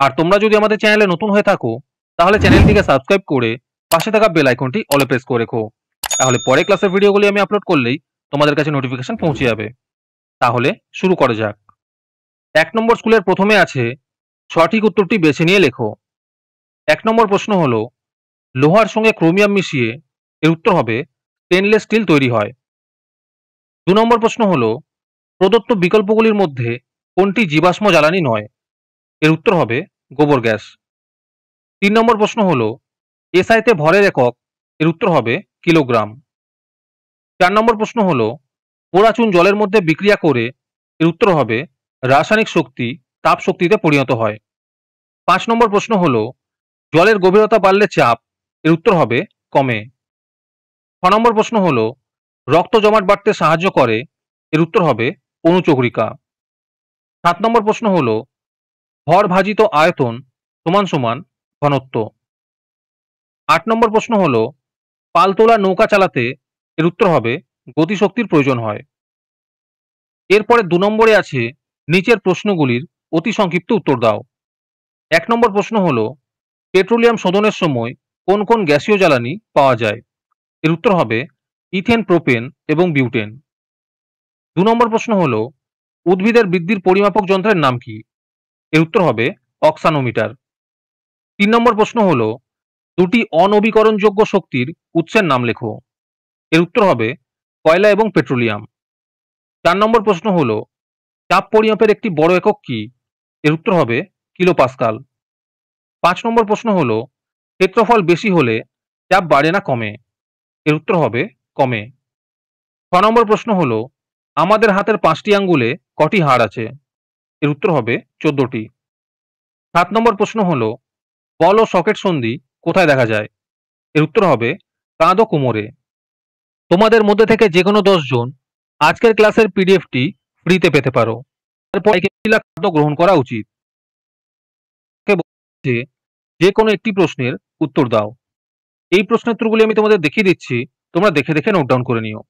আর তোমরা যদি আমাদের চ্যানেলে নতুন হয়ে থাকো তাহলে চ্যানেলটিকে সাবস্ক্রাইব করে পাশে থাকা বেল আইকনটি অলে প্রেস করে রেখো। তাহলে পরে ক্লাসের ভিডিওগুলি আমি আপলোড করলেই তোমাদের কাছে নোটিফিকেশন পৌঁছে যাবে। তাহলে শুরু করা যাক। ১ নম্বর স্কুলের প্রথমে আছে সঠিক উত্তরটি বেছে নিয়ে লেখো। ১ নম্বর প্রশ্ন হলো লোহার সঙ্গে ক্রোমিয়াম মিশিয়ে এর উত্তর হবে স্টেনলেস স্টিল তৈরি হয়। ২ নম্বর প্রশ্ন হলো প্রদত্ত বিকল্পগুলির মধ্যে কোনটি জীবাশ্ম জ্বালানি নয়? এর উত্তর হবে গোবর গ্যাস। ৩ নম্বর প্রশ্ন হলো এসআইতে ভরের একক, এর উত্তর হবে কিলোগ্রাম। ৪ নম্বর প্রশ্ন হলো পোড়া চুন জলের মধ্যে বিক্রিয়া করে এর উত্তর হবে রাসায়নিক শক্তি তাপ শক্তিতে পরিণত হয়। ৫ নম্বর প্রশ্ন হলো জলের গভীরতা বাড়লে চাপ, এর উত্তর হবে কমে। ৬ নম্বর প্রশ্ন হলো রক্ত জমাট বাড়তে সাহায্য করে, এর উত্তর হবে অনুচক্রিকা। ৭ নম্বর প্রশ্ন হলো ভর ভাজিত আয়তন সমান সমান ঘনত্ব। ৮ নম্বর প্রশ্ন হলো পালতোলা নৌকা চালাতে এর উত্তর হবে গতিশক্তির প্রয়োজন হয়। এরপরে ২ নম্বরে আছে নিচের প্রশ্নগুলির অতি সংক্ষিপ্ত উত্তর দাও। ১ নম্বর প্রশ্ন হলো পেট্রোলিয়াম শোধনের সময় কোন কোন গ্যাসীয় জ্বালানি পাওয়া যায়? এর উত্তর হবে ইথেন, প্রোপেন এবং বিউটেন। ২ নম্বর প্রশ্ন হলো উদ্ভিদের বৃদ্ধির পরিমাপক যন্ত্রের নাম কি? এর উত্তর হবে অক্সানোমিটার। ৩ নম্বর প্রশ্ন হলো দুটি অনবীকরণযোগ্য শক্তির উৎসের নাম লেখো। এর উত্তর হবে কয়লা এবং পেট্রোলিয়াম। ৪ নম্বর প্রশ্ন হলো চাপ পরিমাপের একটি বড় একক কি? এর উত্তর হবে কিলোপাস্কাল। ৫ নম্বর প্রশ্ন হলো ক্ষেত্রফল বেশি হলে চাপ বাড়ে না কমে? এর উত্তর হবে কমে। ৬ নম্বর প্রশ্ন হলো আমাদের হাতের ৫টি আঙ্গুলে কটি হাড় আছে? এর উত্তর হবে ১৪টি। ৭ নম্বর প্রশ্ন হলো বল ও সকেট সন্ধি কোথায় দেখা যায়? এর উত্তর হবে কাঁধ ও কোমরে। তোমাদের মধ্যে থেকে যে কোনো ১০ জন আজকের ক্লাসের পিডিএফটি ফ্রিতে পেতে পারো। তারপর খাদ্য গ্রহণ করা উচিত। যে কোনো একটি প্রশ্নের উত্তর দাও। এই প্রশ্নের উত্তরগুলি আমি তোমাদের দেখিয়ে দিচ্ছি, তোমরা দেখে দেখে নোট ডাউন করে নিও।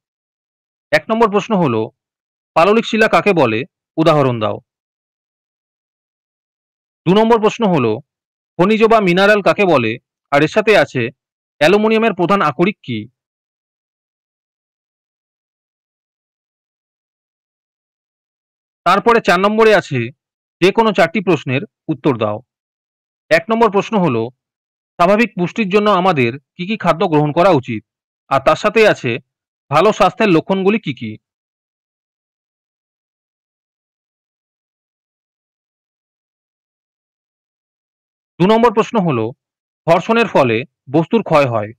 ১ নম্বর প্রশ্ন হলো পাললিক শিলা কাকে বলে? উদাহরণ দাও। ২ নম্বর প্রশ্ন হলো খনিজ বা মিনারেল কাকে বলে? আর এর সাথে আছে অ্যালুমিনিয়ামের প্রধান আকরিক কি? তারপরে ৪ নম্বরে আছে যে কোনো ৪টি প্রশ্নের উত্তর দাও। ১ নম্বর প্রশ্ন হলো স্বাভাবিক পুষ্টির জন্য আমাদের কি কি খাদ্য গ্রহণ করা উচিত? আর তার সাথে আছে ভালো স্বাস্থ্যের লক্ষণগুলি কি কি? ২ নম্বর প্রশ্ন হলো ঘর্ষণের ফলে বস্তুর ক্ষয় হয়,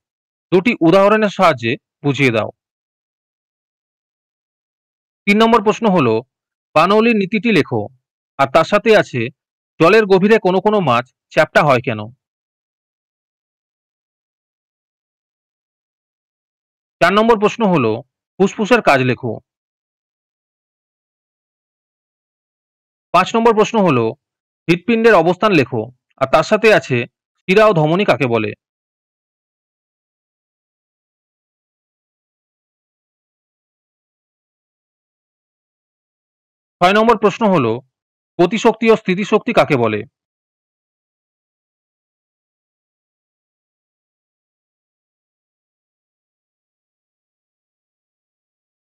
দুটি উদাহরণের সাহায্যে বুঝিয়ে দাও। ৩ নম্বর প্রশ্ন হলো বানৌলির নীতিটি লেখো। আর তার সাথে আছে জলের গভীরে কোনো কোনো মাছ চ্যাপ্টা হয় কেন? ৪ নম্বর প্রশ্ন হলো ফুসফুসের কাজ লেখো। ৫ নম্বর প্রশ্ন হলো হৃৎপিণ্ডের অবস্থান লেখো। আর তার সাথে আছে শিরা ও ধমনী কাকে বলে? ৬ নম্বর প্রশ্ন হলো গতিশক্তি ও স্থিতিশক্তি কাকে বলে?